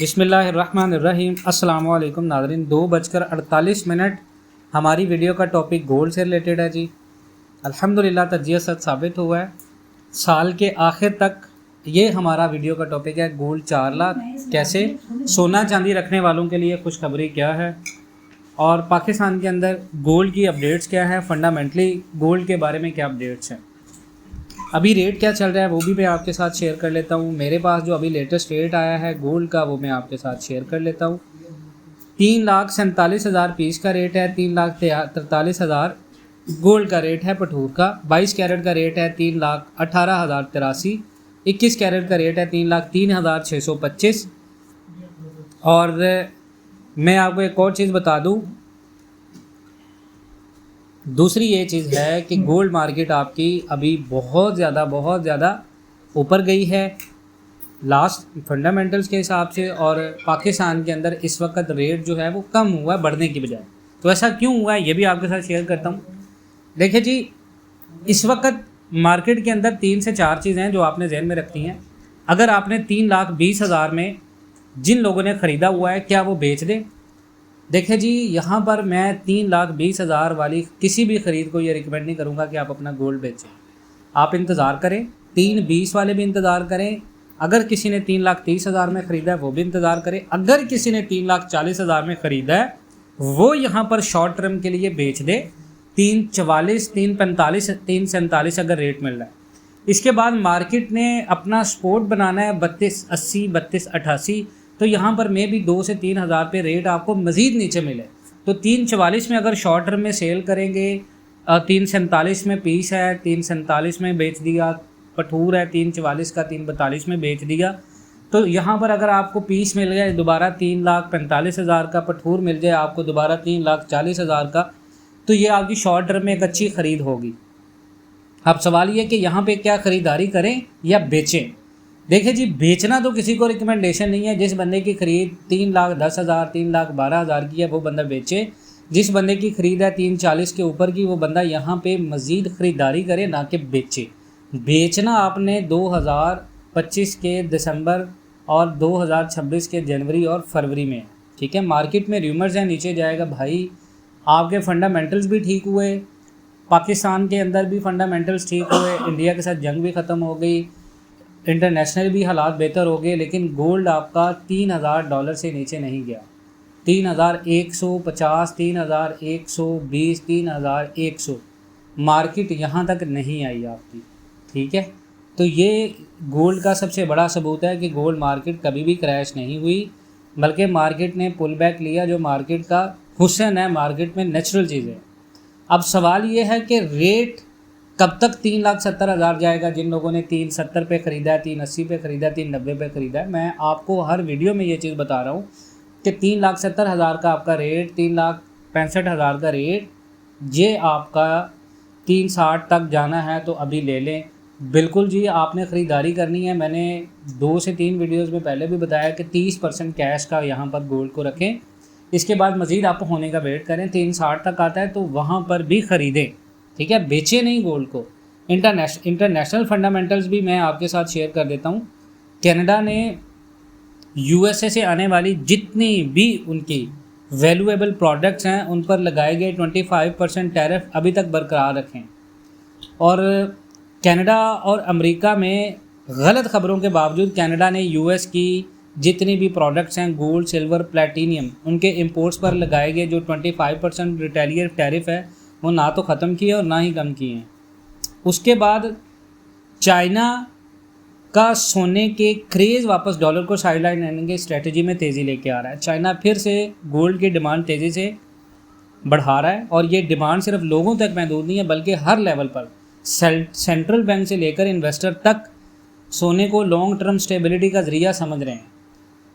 बिस्मिल्लाहिर्रहमानिर्रहीम। अस्सलाम वालेकुम नाज़रीन। 2:48 हमारी वीडियो का टॉपिक गोल्ड से रिलेटेड है जी। अल्हम्दुलिल्लाह तज्जिया सच साबित हुआ है। साल के आखिर तक ये हमारा वीडियो का टॉपिक है गोल्ड 4 लाख कैसे। सोना चांदी रखने वालों के लिए खुशखबरी क्या है और पाकिस्तान के अंदर गोल्ड की अपडेट्स क्या है, फंडामेंटली गोल्ड के बारे में क्या अपडेट्स हैं, अभी रेट क्या चल रहा है वो भी मैं आपके साथ शेयर कर लेता हूँ। मेरे पास जो अभी लेटेस्ट रेट आया है गोल्ड का वो मैं आपके साथ शेयर कर लेता हूँ। 3,47,000 पीस का रेट है, 3,43,000 गोल्ड का रेट है पठूर का। 22 कैरेट का रेट है 3,18,083। 21 कैरेट का रेट है 3,03,625। और मैं आपको एक और चीज़ बता दूँ, दूसरी ये चीज़ है कि गोल्ड मार्केट आपकी अभी बहुत ज़्यादा ऊपर गई है लास्ट फंडामेंटल्स के हिसाब से, और पाकिस्तान के अंदर इस वक्त रेट जो है वो कम हुआ है बढ़ने की बजाय। तो ऐसा क्यों हुआ है ये भी आपके साथ शेयर करता हूँ। देखिए जी, इस वक्त मार्केट के अंदर 3 से 4 चीज़ें हैं जो आपने जहन में रखती हैं। अगर आपने 3,20,000 में जिन लोगों ने ख़रीदा हुआ है क्या वो बेच दें? देखिए जी, यहाँ पर मैं 3,20,000 वाली किसी भी ख़रीद को ये रिकमेंड नहीं करूँगा कि आप अपना गोल्ड बेचें। आप इंतज़ार करें, 3,20 वाले भी इंतज़ार करें। अगर किसी ने 3,30,000 में ख़रीदा है वो भी इंतज़ार करें। अगर किसी ने 3,40,000 में ख़रीदा है वो यहाँ पर शॉर्ट टर्म के लिए बेच दे। 3,44, 3,45, 3,47 अगर रेट मिल रहा है। इसके बाद मार्केट ने अपना सपोर्ट बनाना है 32,80, 32,88। तो यहाँ पर मैं भी 2 से 3,000 पे रेट आपको मज़ीद नीचे मिले तो 3,44 में अगर शॉर्ट टर्म में सेल करेंगे, 3,47 में पीस है, 3,47 में बेच दिया, पठूर है 3,44 का, 3,42 में बेच दिया। तो यहाँ पर अगर आपको पीस मिल गया दोबारा 3,45,000 का, पठूर मिल जाए आपको दोबारा 3,40,000 का, तो ये आपकी शॉर्ट टर्म में एक अच्छी ख़रीद होगी। अब सवाल ये कि यहाँ पे क्या ख़रीदारी करें या बेचें। देखिए जी, बेचना तो किसी को रिकमेंडेशन नहीं है। जिस बंदे की ख़रीद 3,10,000, 3,12,000 की है वो बंदा बेचे। जिस बंदे की ख़रीद है 3,40 के ऊपर की वो बंदा यहाँ पे मज़ीद ख़रीदारी करे, ना कि बेचे। बेचना आपने 2025 के दिसंबर और 2026 के जनवरी और फरवरी में, ठीक है। मार्केट में रूमर्स हैं नीचे जाएगा भाई, आपके फंडामेंटल्स भी ठीक हुए, पाकिस्तान के अंदर भी फंडामेंटल्स ठीक हुए, इंडिया के साथ जंग भी ख़त्म हो गई, इंटरनेशनल भी हालात बेहतर हो गए, लेकिन गोल्ड आपका $3,000 से नीचे नहीं गया। 3,150, 3,120, 3,100 मार्केट यहाँ तक नहीं आई आपकी, ठीक है। तो ये गोल्ड का सबसे बड़ा सबूत है कि गोल्ड मार्केट कभी भी क्रैश नहीं हुई, बल्कि मार्केट ने पुल बैक लिया, जो मार्केट का हुस्न है, मार्केट में नेचुरल चीज़ें। अब सवाल ये है कि रेट कब तक 3,70,000 जाएगा। जिन लोगों ने 3,70 पे ख़रीदा है, 3,80 पे ख़रीदा है, 3,90 पे ख़रीदा है, मैं आपको हर वीडियो में ये चीज़ बता रहा हूँ कि 3,70,000 का आपका रेट, 3,65,000 का रेट, ये आपका 3,60 तक जाना है तो अभी ले लें। बिल्कुल जी, आपने ख़रीदारी करनी है। मैंने 2 से 3 वीडियोज़ में पहले भी बताया कि 30% कैश का यहाँ पर गोल्ड को रखें। इसके बाद मज़ीद आप होने का वेट करें, 3,60 तक आता है तो वहाँ पर भी ख़रीदें, ठीक है। बेचे नहीं गोल्ड को। इंटरनेशनल फंडामेंटल्स भी मैं आपके साथ शेयर कर देता हूँ। कनाडा ने यूएसए से आने वाली जितनी भी उनकी वैल्यूएबल प्रोडक्ट्स हैं उन पर लगाए गए 25% टैरिफ अभी तक बरकरार रखें। और कनाडा और अमेरिका में गलत ख़बरों के बावजूद कनाडा ने यूएस की जितनी भी प्रोडक्ट्स हैं गोल्ड, सिल्वर, प्लेटिनियम, उनके इंपोर्ट्स पर लगाए गए जो 25% रिटेलिएट टैरिफ है वो ना तो ख़त्म किए और ना ही कम किए हैं। उसके बाद चाइना का सोने के क्रेज़ वापस डॉलर को साइडलाइन रहने की स्ट्रेटजी में तेज़ी लेके आ रहा है। चाइना फिर से गोल्ड की डिमांड तेज़ी से बढ़ा रहा है, और ये डिमांड सिर्फ लोगों तक महदूद नहीं है बल्कि हर लेवल पर सेंट्रल बैंक से लेकर इन्वेस्टर तक सोने को लॉन्ग टर्म स्टेबिलिटी का ज़रिया समझ रहे हैं।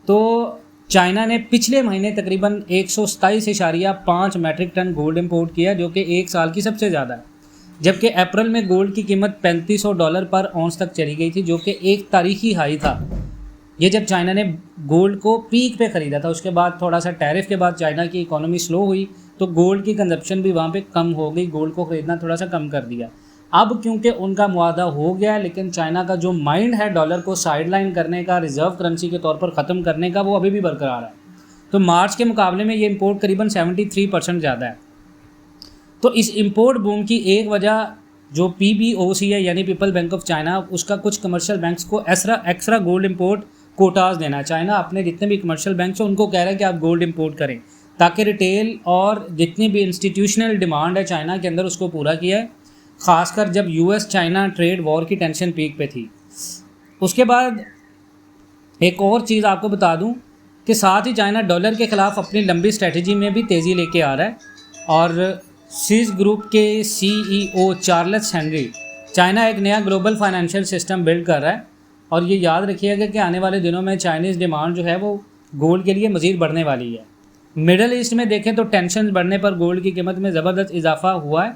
तो चाइना ने पिछले महीने तकरीबन 127.5 मैट्रिक टन गोल्ड इंपोर्ट किया, जो कि एक साल की सबसे ज़्यादा है। जबकि अप्रैल में गोल्ड की कीमत $3,500 पर औंस तक चली गई थी, जो कि एक तारीखी हाई था। ये जब चाइना ने गोल्ड को पीक पे ख़रीदा था। उसके बाद थोड़ा सा टैरिफ के बाद चाइना की इकोनॉमी स्लो हुई तो गोल्ड की कंजप्शन भी वहाँ पे कम हो गई, गोल्ड को ख़रीदना थोड़ा सा कम कर दिया। अब क्योंकि उनका मुआहदा हो गया है, लेकिन चाइना का जो माइंड है डॉलर को साइडलाइन करने का, रिजर्व करेंसी के तौर पर ख़त्म करने का, वो अभी भी बरकरार है। तो मार्च के मुकाबले में ये इंपोर्ट करीबन 73% ज़्यादा है। तो इस इंपोर्ट बूम की एक वजह जो PBOC है यानी पीपल बैंक ऑफ चाइना, उसका कुछ कमर्शियल बैंक्स को एक्स्ट्रा गोल्ड इंपोर्ट कोटाज देना। चाइना अपने जितने भी कमर्शियल बैंक्स हैं उनको कह रहा है कि आप गोल्ड इंपोर्ट करें, ताकि रिटेल और जितनी भी इंस्टीट्यूशनल डिमांड है चाइना के अंदर उसको पूरा किया है, ख़ासकर जब US चाइना ट्रेड वॉर की टेंशन पीक पे थी। उसके बाद एक और चीज़ आपको बता दूं कि साथ ही चाइना डॉलर के ख़िलाफ़ अपनी लंबी स्ट्रेटजी में भी तेज़ी लेके आ रहा है। और सीज ग्रुप के CEO चार्ल्स हेनरी, चाइना एक नया ग्लोबल फाइनेंशियल सिस्टम बिल्ड कर रहा है। और ये याद रखिएगा कि आने वाले दिनों में चाइनीज़ डिमांड जो है वो गोल्ड के लिए मज़ीद बढ़ने वाली है। मिडल ईस्ट में देखें तो टेंशन बढ़ने पर गोल्ड की कीमत में ज़बरदस्त इजाफा हुआ है।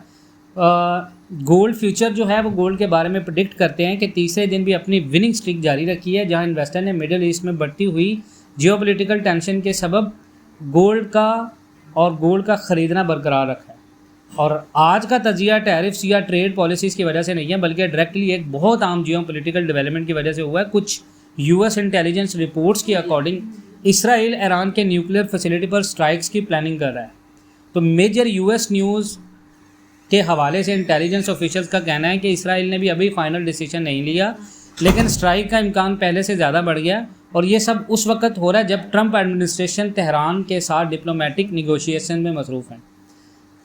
गोल्ड फ्यूचर जो है वो गोल्ड के बारे में प्रेडिक्ट करते हैं कि तीसरे दिन भी अपनी विनिंग स्ट्रीक जारी रखी है, जहां इन्वेस्टर ने मिडल ईस्ट में बढ़ती हुई जियोपॉलिटिकल टेंशन के सबब गोल्ड का ख़रीदना बरकरार रखा है। और आज का तजिया टैरिफ्स या ट्रेड पॉलिसीज़ की वजह से नहीं है, बल्कि डायरेक्टली एक बहुत आम जियोपॉलिटिकल डेवलपमेंट की वजह से हुआ है। कुछ US इंटेलिजेंस रिपोर्ट्स के अकॉर्डिंग इसराइल ईरान के न्यूक्लियर फैसिलिटी पर स्ट्राइक्स की प्लानिंग कर रहा है। तो मेजर US न्यूज़ के हवाले से इंटेलिजेंस ऑफिशियल्स का कहना है कि इसराइल ने भी अभी फाइनल डिसीजन नहीं लिया, लेकिन स्ट्राइक का इम्कान पहले से ज़्यादा बढ़ गया। और ये सब उस वक्त हो रहा है जब ट्रंप एडमिनिस्ट्रेशन तेहरान के साथ डिप्लोमेटिक निगोशिएशन में मसरूफ़ है।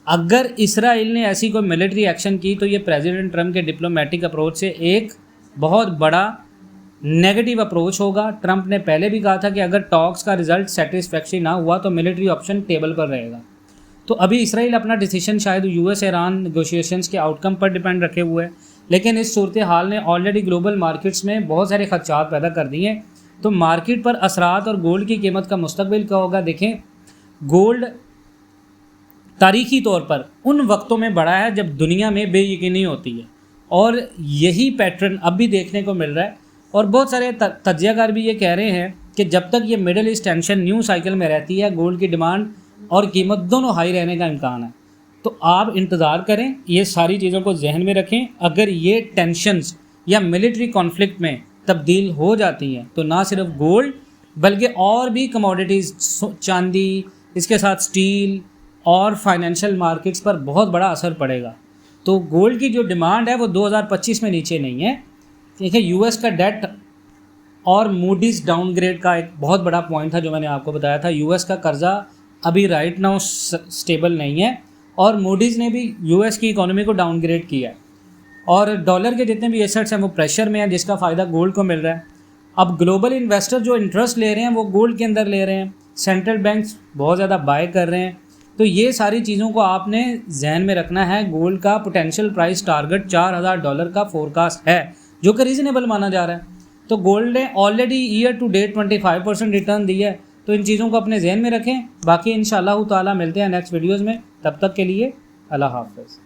अगर इसराइल ने ऐसी कोई मिलिट्री एक्शन की तो ये प्रेसिडेंट ट्रंप के डिप्लोमेटिक अप्रोच से एक बहुत बड़ा नेगेटिव अप्रोच होगा। ट्रंप ने पहले भी कहा था कि अगर टॉक्स का रिजल्ट सेटिस्फैक्ट्री ना हुआ तो मिलिट्री ऑप्शन टेबल पर रहेगा। तो अभी इसराइल अपना डिसीजन शायद US ईरान नेगोशिएशंस के आउटकम पर डिपेंड रखे हुए है, लेकिन इस सूरत हाल ने ऑलरेडी ग्लोबल मार्केट्स में बहुत सारे खदशात पैदा कर दिए हैं। तो मार्केट पर असरात और गोल्ड की कीमत का मुस्तकबिल क्या होगा, देखें गोल्ड तारीखी तौर पर उन वक्तों में बढ़ा है जब दुनिया में बेयकीनी होती है, और यही पैटर्न अब भी देखने को मिल रहा है। और बहुत सारे तज्जियाकार भी ये कह रहे हैं कि जब तक ये middle east tension new cycle में रहती है, गोल्ड की डिमांड और कीमत दोनों हाई रहने का इम्कान है। तो आप इंतज़ार करें, ये सारी चीज़ों को जहन में रखें। अगर ये टेंशन्स या मिलिट्री कॉन्फ्लिक्ट में तब्दील हो जाती हैं तो ना सिर्फ गोल्ड बल्कि और भी कमोडिटीज़, चांदी, इसके साथ स्टील और फाइनेंशियल मार्केट्स पर बहुत बड़ा असर पड़ेगा। तो गोल्ड की जो डिमांड है वो 2025 में नीचे नहीं है। देखिए US का डेट और मूडीज़ डाउनग्रेड का एक बहुत बड़ा पॉइंट था जो मैंने आपको बताया था। US का कर्जा अभी राइट नाउ स्टेबल नहीं है, और मूडीज़ ने भी US की इकोनॉमी को डाउनग्रेड किया है। और डॉलर के जितने भी एसेट्स हैं वो प्रेशर में हैं, जिसका फ़ायदा गोल्ड को मिल रहा है। अब ग्लोबल इन्वेस्टर जो इंटरेस्ट ले रहे हैं वो गोल्ड के अंदर ले रहे हैं, सेंट्रल बैंक्स बहुत ज़्यादा बाय कर रहे हैं। तो ये सारी चीज़ों को आपने जहन में रखना है। गोल्ड का पोटेंशियल प्राइस टारगेट $4000 का फोरकास्ट है, जो कि रीज़नेबल माना जा रहा है। तो गोल्ड ने already year to date 25% return दी है। तो इन चीज़ों को अपने जहन में रखें। बाकी इंशाअल्लाह ताला मिलते हैं नेक्स्ट वीडियोज़ में। तब तक के लिए अल्लाह हाफ़िज़।